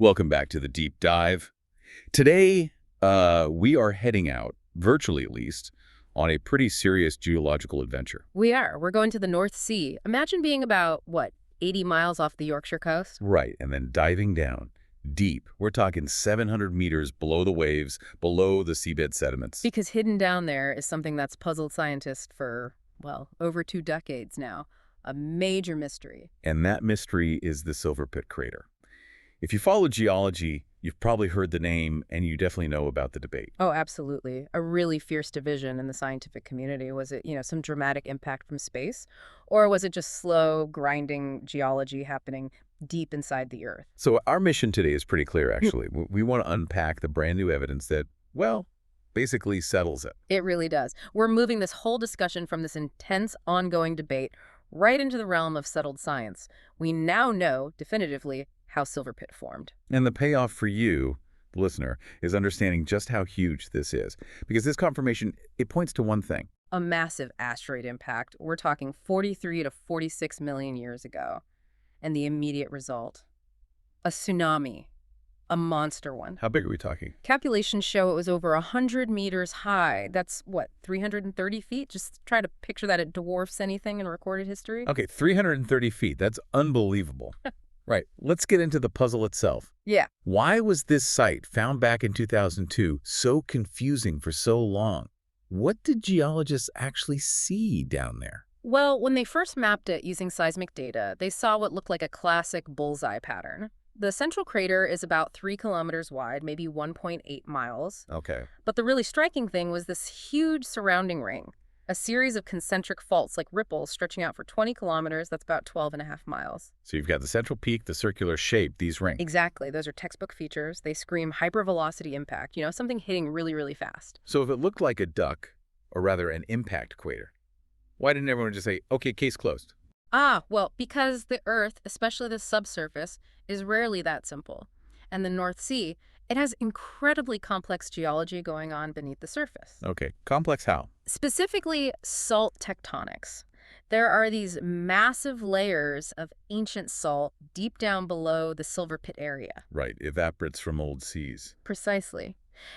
Welcome back to the deep dive. Today, we are heading out, virtually at least, on a pretty serious geological adventure. We are. We're going to the North Sea. Imagine being about, 80 miles off the Yorkshire coast? Right, and then diving down, deep. We're talking 700 meters below the waves, below the seabed sediments. Because hidden down there is something that's puzzled scientists for, over 2 decades now. A major mystery. And that mystery is the Silverpit Crater. If you follow geology, you've probably heard the name, and you definitely know about the debate. Oh, absolutely. A really fierce division in the scientific community. Was it, some dramatic impact from space? Or was it just slow, grinding geology happening deep inside the Earth? So our mission today is pretty clear, actually. We want to unpack the brand new evidence that, well, basically settles it. It really does. We're moving this whole discussion from this intense, ongoing debate right into the realm of settled science. We now know, definitively, how Silverpit formed. And the payoff for you, the listener, is understanding just how huge this is. Because this confirmation, it points to one thing. A massive asteroid impact. We're talking 43 to 46 million years ago. And the immediate result? A tsunami. A monster one. How big are we talking? Calculations show it was over 100 meters high. That's, 330 feet? Just try to picture that it dwarfs anything in recorded history. Okay, 330 feet. That's unbelievable. Right. Let's get into the puzzle itself. Yeah. Why was this site, found back in 2002, so confusing for so long? What did geologists actually see down there? Well, when they first mapped it using seismic data, they saw what looked like a classic bullseye pattern. The central crater is about 3 kilometers wide, maybe 1.8 miles. Okay. But the really striking thing was this huge surrounding ring, a series of concentric faults like ripples stretching out for 20 kilometers. That's about 12.5 miles. So you've got the central peak, the circular shape, these rings. Exactly. Those are textbook features. They scream hypervelocity impact, something hitting really, really fast. So if it looked like a duck, or rather an impact crater, why didn't everyone just say, okay, case closed? Well, because the Earth, especially the subsurface, is rarely that simple. And the North Sea, it has incredibly complex geology going on beneath the surface. Okay, complex how? Specifically, salt tectonics. There are these massive layers of ancient salt deep down below the Silverpit area. Right, evaporates from old seas. Precisely.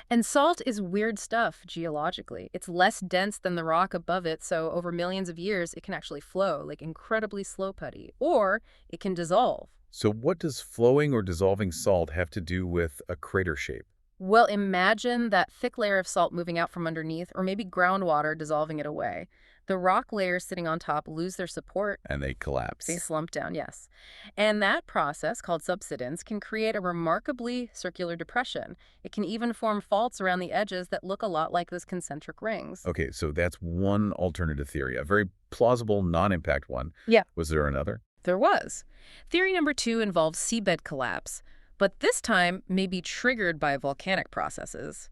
And salt is weird stuff geologically. It's less dense than the rock above it, so over millions of years, it can actually flow, like incredibly slow putty, or it can dissolve. So what does flowing or dissolving salt have to do with a crater shape? Well, imagine that thick layer of salt moving out from underneath, or maybe groundwater dissolving it away. The rock layers sitting on top lose their support. And they collapse. They slump down, yes. And that process, called subsidence, can create a remarkably circular depression. It can even form faults around the edges that look a lot like those concentric rings. Okay, so that's one alternative theory, a very plausible non-impact one. Yeah. Was there another? There was. Theory number 2 involves seabed collapse, but this time may be triggered by volcanic processes.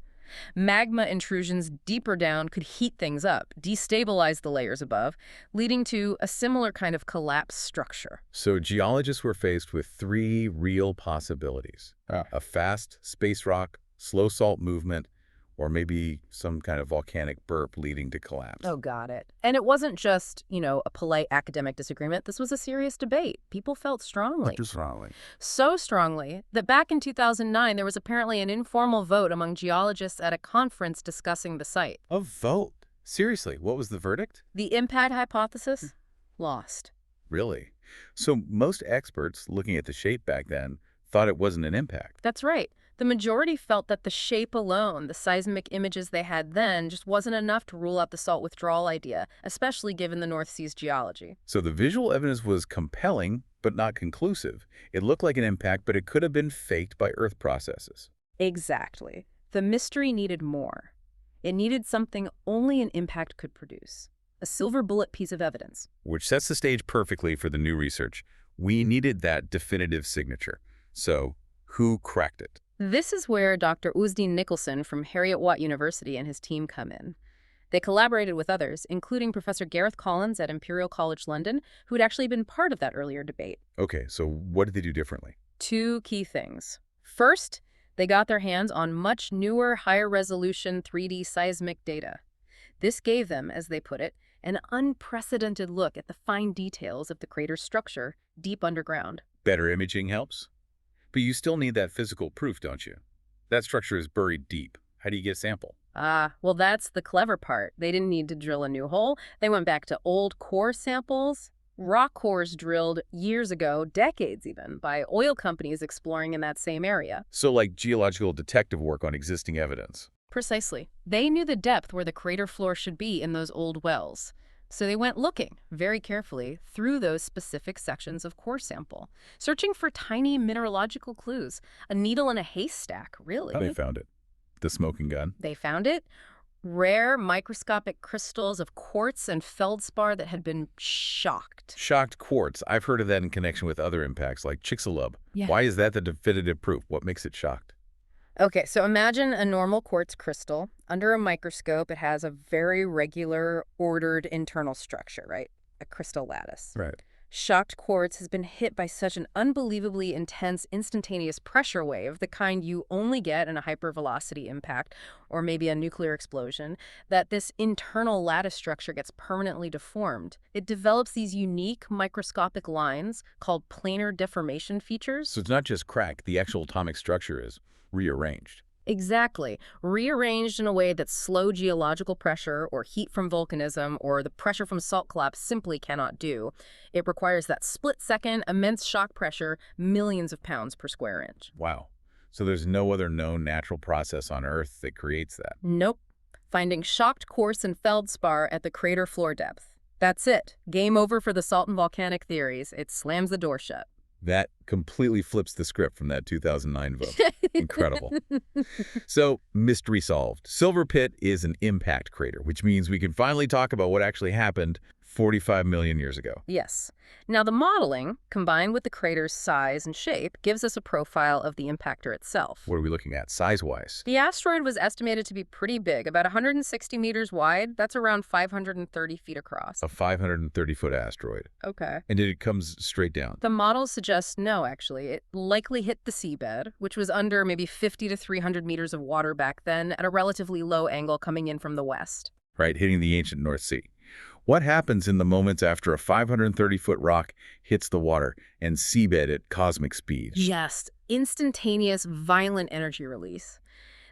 Magma intrusions deeper down could heat things up, destabilize the layers above, leading to a similar kind of collapse structure. So geologists were faced with 3 real possibilities. A fast space rock, slow salt movement, or maybe some kind of volcanic burp leading to collapse. Oh, got it. And it wasn't just, a polite academic disagreement. This was a serious debate. People felt strongly. Just strongly. So strongly that back in 2009, there was apparently an informal vote among geologists at a conference discussing the site. A vote? Seriously, what was the verdict? The impact hypothesis? Lost. Really? So most experts looking at the shape back then thought it wasn't an impact. That's right. The majority felt that the shape alone, the seismic images they had then, just wasn't enough to rule out the salt withdrawal idea, especially given the North Sea's geology. So the visual evidence was compelling, but not conclusive. It looked like an impact, but it could have been faked by Earth processes. Exactly. The mystery needed more. It needed something only an impact could produce. A silver bullet piece of evidence. Which sets the stage perfectly for the new research. We needed that definitive signature. So, who cracked it? This is where Dr. Uzdin Nicholson from Heriot-Watt University and his team come in. They collaborated with others, including Professor Gareth Collins at Imperial College London, who had actually been part of that earlier debate. Okay, so what did they do differently? 2 key things. First, they got their hands on much newer, higher-resolution 3D seismic data. This gave them, as they put it, an unprecedented look at the fine details of the crater's structure deep underground. Better imaging helps? But you still need that physical proof, don't you? That structure is buried deep. How do you get a sample? Well, that's the clever part. They didn't need to drill a new hole. They went back to old core samples, rock cores drilled years ago, decades even, by oil companies exploring in that same area. So like geological detective work on existing evidence. Precisely. They knew the depth where the crater floor should be in those old wells. So they went looking very carefully through those specific sections of core sample, searching for tiny mineralogical clues, a needle in a haystack, really. Oh, they found it. The smoking gun. They found it. Rare microscopic crystals of quartz and feldspar that had been shocked. Shocked quartz. I've heard of that in connection with other impacts like Chicxulub. Yeah. Why is that the definitive proof? What makes it shocked? Okay, so imagine a normal quartz crystal. Under a microscope, it has a very regular, ordered internal structure, right? A crystal lattice. Right. Shocked quartz has been hit by such an unbelievably intense instantaneous pressure wave, the kind you only get in a hypervelocity impact or maybe a nuclear explosion, that this internal lattice structure gets permanently deformed. It develops these unique microscopic lines called planar deformation features. So it's not just cracked. The actual atomic structure is rearranged. Exactly. Rearranged in a way that slow geological pressure or heat from volcanism or the pressure from salt collapse simply cannot do. It requires that split-second, immense shock pressure, millions of pounds per square inch. Wow. So there's no other known natural process on Earth that creates that. Nope. Finding shocked quartz and feldspar at the crater floor depth. That's it. Game over for the salt and volcanic theories. It slams the door shut. That completely flips the script from that 2009 vote. Incredible. So, mystery solved. Silverpit is an impact crater, which means we can finally talk about what actually happened 45 million years ago. Yes. Now, the modeling, combined with the crater's size and shape, gives us a profile of the impactor itself. What are we looking at, size-wise? The asteroid was estimated to be pretty big, about 160 meters wide. That's around 530 feet across. A 530-foot asteroid. Okay. And it comes straight down. The models suggest no, actually. It likely hit the seabed, which was under maybe 50 to 300 meters of water back then, at a relatively low angle coming in from the west. Right, hitting the ancient North Sea. What happens in the moments after a 530-foot rock hits the water and seabed at cosmic speed? Yes, instantaneous, violent energy release.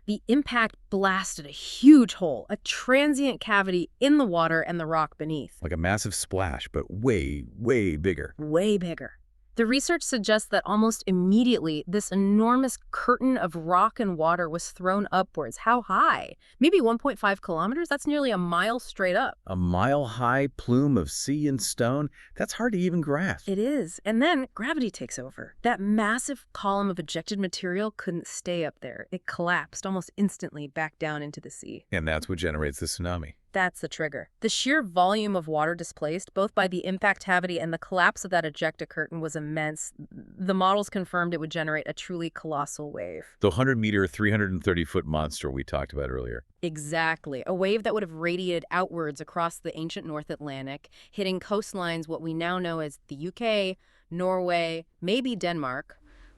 The impact blasted a huge hole, a transient cavity in the water and the rock beneath. Like a massive splash, but way, way bigger. Way bigger. The research suggests that almost immediately, this enormous curtain of rock and water was thrown upwards. How high? Maybe 1.5 kilometers? That's nearly a mile straight up. A mile-high plume of sea and stone? That's hard to even grasp. It is. And then gravity takes over. That massive column of ejected material couldn't stay up there. It collapsed almost instantly back down into the sea. And that's what generates the tsunami. That's the trigger. The sheer volume of water displaced, both by the impact cavity and the collapse of that ejecta curtain, was immense. The models confirmed it would generate a truly colossal wave. The 100-meter, 330-foot monster we talked about earlier. Exactly. A wave that would have radiated outwards across the ancient North Atlantic, hitting coastlines what we now know as the UK, Norway, maybe Denmark,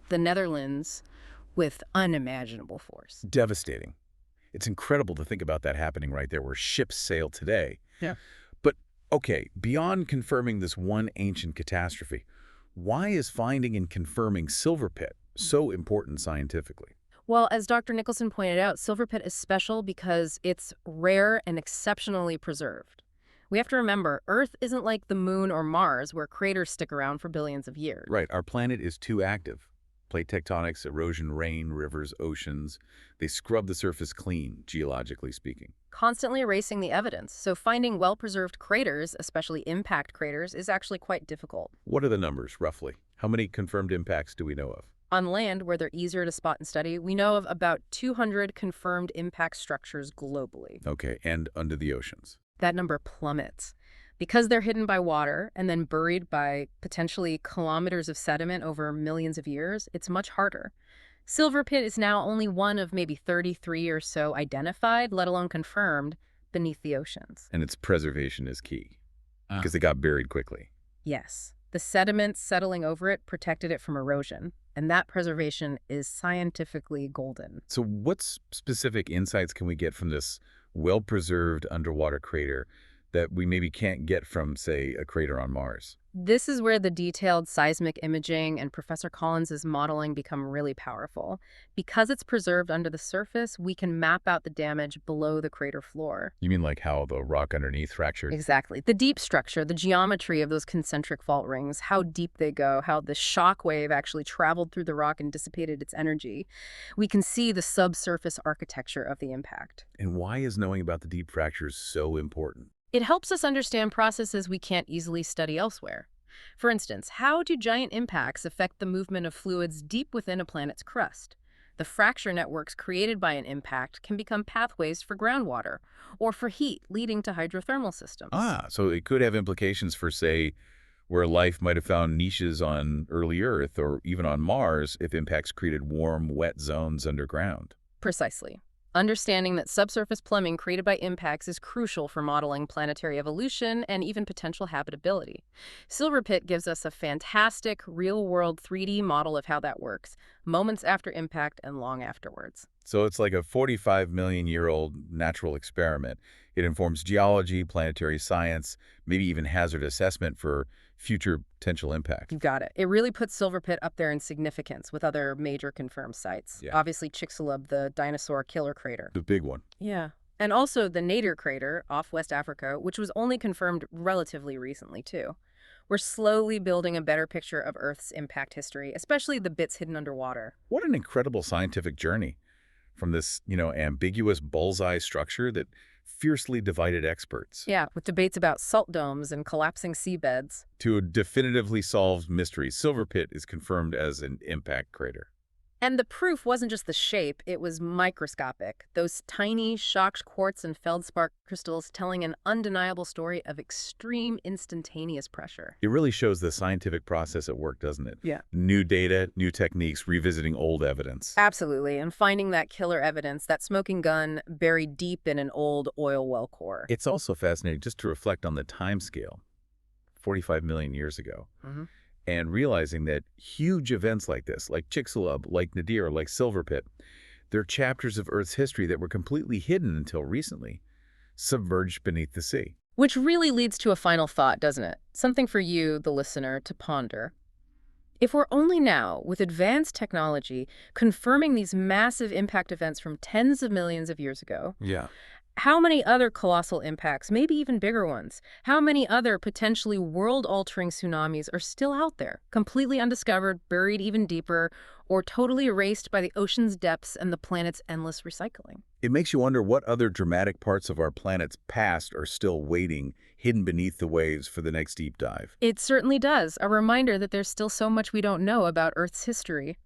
the Netherlands, with unimaginable force. Devastating. It's incredible to think about that happening right there where ships sail today. Yeah. But, okay, beyond confirming this one ancient catastrophe, why is finding and confirming Silverpit so important scientifically? Well, as Dr. Nicholson pointed out, Silverpit is special because it's rare and exceptionally preserved. We have to remember, Earth isn't like the Moon or Mars, where craters stick around for billions of years. Right. Our planet is too active. Plate tectonics, erosion, rain, rivers, oceans, they scrub the surface clean, geologically speaking. Constantly erasing the evidence, so finding well-preserved craters, especially impact craters, is actually quite difficult. What are the numbers, roughly? How many confirmed impacts do we know of? On land, where they're easier to spot and study, we know of about 200 confirmed impact structures globally. Okay, and under the oceans? That number plummets. Because they're hidden by water and then buried by potentially kilometers of sediment over millions of years, it's much harder. Silverpit is now only one of maybe 33 or so identified, let alone confirmed, beneath the oceans. And its preservation is key, because they got buried quickly. Yes. The sediments settling over it protected it from erosion, and that preservation is scientifically golden. So what specific insights can we get from this well-preserved underwater crater that we maybe can't get from, say, a crater on Mars. This is where the detailed seismic imaging and Professor Collins's modeling become really powerful. Because it's preserved under the surface, we can map out the damage below the crater floor. You mean like how the rock underneath fractured? Exactly. The deep structure, the geometry of those concentric fault rings, how deep they go, how the shock wave actually traveled through the rock and dissipated its energy. We can see the subsurface architecture of the impact. And why is knowing about the deep fractures so important? It helps us understand processes we can't easily study elsewhere. For instance, how do giant impacts affect the movement of fluids deep within a planet's crust? The fracture networks created by an impact can become pathways for groundwater or for heat, leading to hydrothermal systems. So it could have implications for, say, where life might have found niches on early Earth or even on Mars if impacts created warm, wet zones underground. Precisely. Understanding that subsurface plumbing created by impacts is crucial for modeling planetary evolution and even potential habitability. Silverpit gives us a fantastic, real-world 3D model of how that works, moments after impact and long afterwards. So it's like a 45-million-year-old natural experiment. It informs geology, planetary science, maybe even hazard assessment for future potential impact. You got it. It really puts Silverpit up there in significance with other major confirmed sites. Yeah. Obviously, Chicxulub, the dinosaur killer crater. The big one. Yeah. And also the Nader crater off West Africa, which was only confirmed relatively recently, too. We're slowly building a better picture of Earth's impact history, especially the bits hidden underwater. What an incredible scientific journey from this, ambiguous bullseye structure that fiercely divided experts. Yeah, with debates about salt domes and collapsing seabeds. To a definitively solved mystery, Silverpit is confirmed as an impact crater. And the proof wasn't just the shape, it was microscopic. Those tiny, shocked quartz and feldspar crystals telling an undeniable story of extreme instantaneous pressure. It really shows the scientific process at work, doesn't it? Yeah. New data, new techniques, revisiting old evidence. Absolutely, and finding that killer evidence, that smoking gun buried deep in an old oil well core. It's also fascinating just to reflect on the time scale, 45 million years ago. Mm-hmm. And realizing that huge events like this, like Chicxulub, like Nadir, like Silverpit, they're chapters of Earth's history that were completely hidden until recently, submerged beneath the sea. Which really leads to a final thought, doesn't it? Something for you, the listener, to ponder. If we're only now, with advanced technology, confirming these massive impact events from tens of millions of years ago, Yeah. how many other colossal impacts, maybe even bigger ones, how many other potentially world-altering tsunamis are still out there, completely undiscovered, buried even deeper, or totally erased by the ocean's depths and the planet's endless recycling? It makes you wonder what other dramatic parts of our planet's past are still waiting, hidden beneath the waves for the next deep dive. It certainly does. A reminder that there's still so much we don't know about Earth's history.